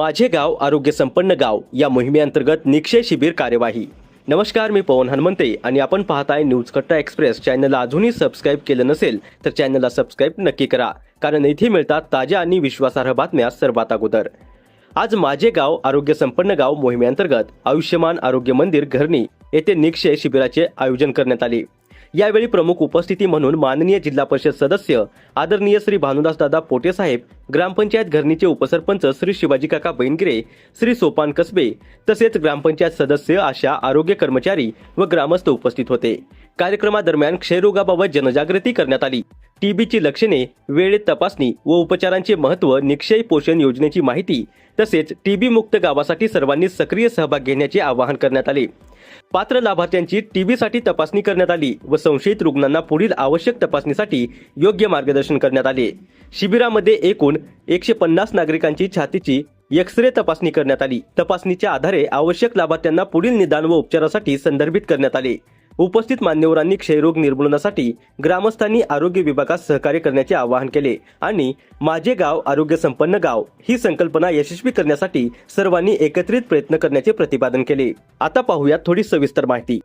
माझे गाव आरोग्य संपन्न गाव या मोहिमेअंतर्गत निक्षय शिबिर कार्यवाही। नमस्कार, मी पवन हनुमंते आणि आपण पाहताय न्यूज कट्टा एक्सप्रेस। चॅनलला अजूनही सबस्क्राईब केलं नसेल तर चॅनलला सबस्क्राईब नक्की करा, कारण इथे मिळतात ताज्या आणि विश्वासार्ह बातम्या सर्वात अगोदर। आज माझे गाव आरोग्य संपन्न गाव मोहिमेअंतर्गत आयुष्यमान आरोग्य मंदिर घरणी येथे निक्षय शिबिराचे आयोजन करण्यात आले। यावेळी प्रमुख उपस्थिती म्हणून माननीय जिल्हा परिषद सदस्य आदरणीय श्री भानुदास दादा पोटे साहेब, ग्रामपंचायत घरणीचे उपसरपंच श्री शिवाजी काका बैनगिरे, श्री सोपान कसबे तसेच ग्रामपंचायत सदस्य, आशा, आरोग्य कर्मचारी व ग्रामस्थ उपस्थित होते। कार्यक्रमादरम्यान क्षयरोगाबाबत जनजागृती करण्यात आली। टीबीची लक्षणे, वेळेत तपासणी व उपचारांचे महत्त्व, निक्षय पोषण योजनेची माहिती तसेच टीबी मुक्त गावासाठी सर्वांनी सक्रिय सहभाग घेण्याचे आवाहन करण्यात आले। पात्र लाभार्थ्यांची टीबीसाठी तपासणी करण्यात आली व संशयित रुग्णांना पुढील आवश्यक तपासणीसाठी योग्य मार्गदर्शन करण्यात आले। शिबिरामध्ये एकूण 150 नागरिकांची छातीची एक्स-रे तपासणी करण्यात आली। तपासणीच्या आधारे आवश्यक लाभार्थ्यांना पुढील निदान व उपचारासाठी संदर्भित करण्यात आले। उपस्थित मान्यवरांनी क्षयरोग निर्मूलनासाठी ग्रामस्थांनी आरोग्य विभागास सहकार्य करण्याचे आवाहन केले आणि माझे गाव आरोग्य संपन्न गाव ही संकल्पना यशस्वी करण्यासाठी सर्वांनी एकत्रित प्रयत्न करण्याचे प्रतिपादन केले। आता पाहूया थोडी सविस्तर माहिती।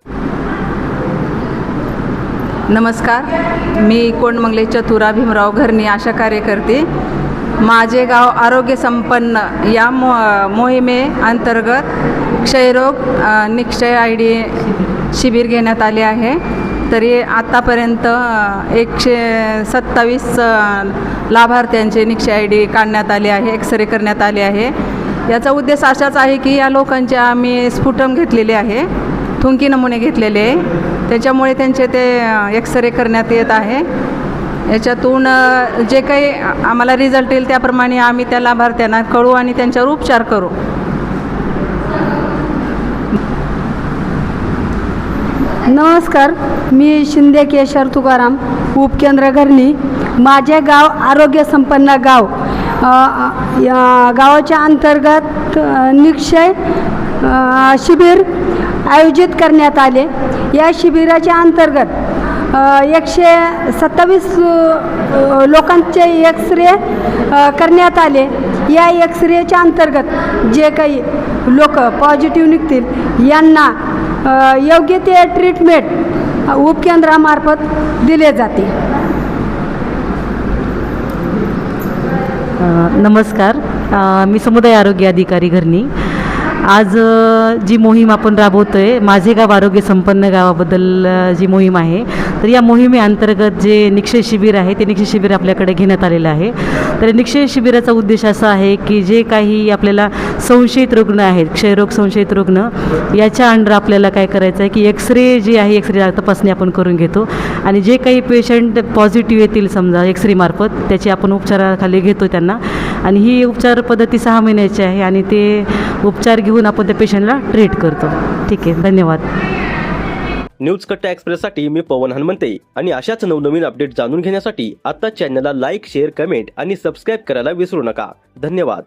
नमस्कार, मी कोंडमंगले चतुरा भीमराव घरणी आशा कार्यकर्ते। माझे गाव आरोग्य संपन्न या मोहिमेअंतर्गत क्षयरोग निक्षय ID शिबिर घेण्यात आले आहे। तरी आतापर्यंत 127 लाभार्थ्यांचे निक्षय ID काढण्यात आले आहे, एक्स-रे करण्यात आले आहे। याचा उद्देश असाच आहे की या लोकांचे आम्ही स्फुटम घेतलेले आहे, थुंकी नमुने घेतलेले आहे, त्याच्यामुळे त्यांचे ते एक्स-रे करण्यात येत आहे। याच्यातून जे काही आम्हाला रिझल्ट येईल त्याप्रमाणे आम्ही त्या लाभार्थ्यांना कळू आणि त्यांच्यावर उपचार करू। नमस्कार, मी शिंदे केशर तुकाराम, उपकेंद्र घरणी। माझे गाव आरोग्य संपन्न गाव या गावाच्या अंतर्गत निक्षय शिबिर आयोजित करण्यात आले। या शिबिराच्या अंतर्गत 127 लोकांचे एक्स-रे करण्यात आले। या एक्स-रेच्या अंतर्गत जे काही लोक पॉझिटिव्ह निघतील यांना योग्य ते ट्रीटमेंट उपकेंद्रामार्फत दिले जाते। नमस्कार, मी समुदाय आरोग्य अधिकारी घरणी। आज जी मोहीम आपण राबवतोय, माझे गाव आरोग्य संपन्न गावाबद्दल जी मोहीम आहे, तर या मोहिमेअंतर्गत जे निक्षय शिबिर आहे ते निक्षय शिबिर आपल्याकडे घेण्यात आलेलं आहे। तर निक्षय शिबिराचा उद्देश असा आहे की जे काही आपल्याला संशयित रुग्ण आहेत, क्षयरोग संशयित रुग्ण, याच्या अंडर आपल्याला काय करायचं आहे की एक्स-रे जी आहे, एक्स-रे तपासणी आपण करून घेतो आणि जे काही पेशंट पॉझिटिव्ह येतील समजा एक्स-रे मार्फत, त्याची आपण उपचाराखाली घेतो त्यांना। आणि ही उपचार पद्धती 6 महिन्याची आहे आणि ते उपचार घेऊन आपण त्या पेशंटला ट्रीट करतो। ठीक आहे, धन्यवाद। न्यूज कट्टा एक्सप्रेससाठी मी पवन हनुमंते आणि अशाच नवनवीन अपडेट जाणून घेण्यासाठी आता चॅनलला लाईक, शेअर, कमेंट आणि सबस्क्राईब करायला विसरू नका। धन्यवाद।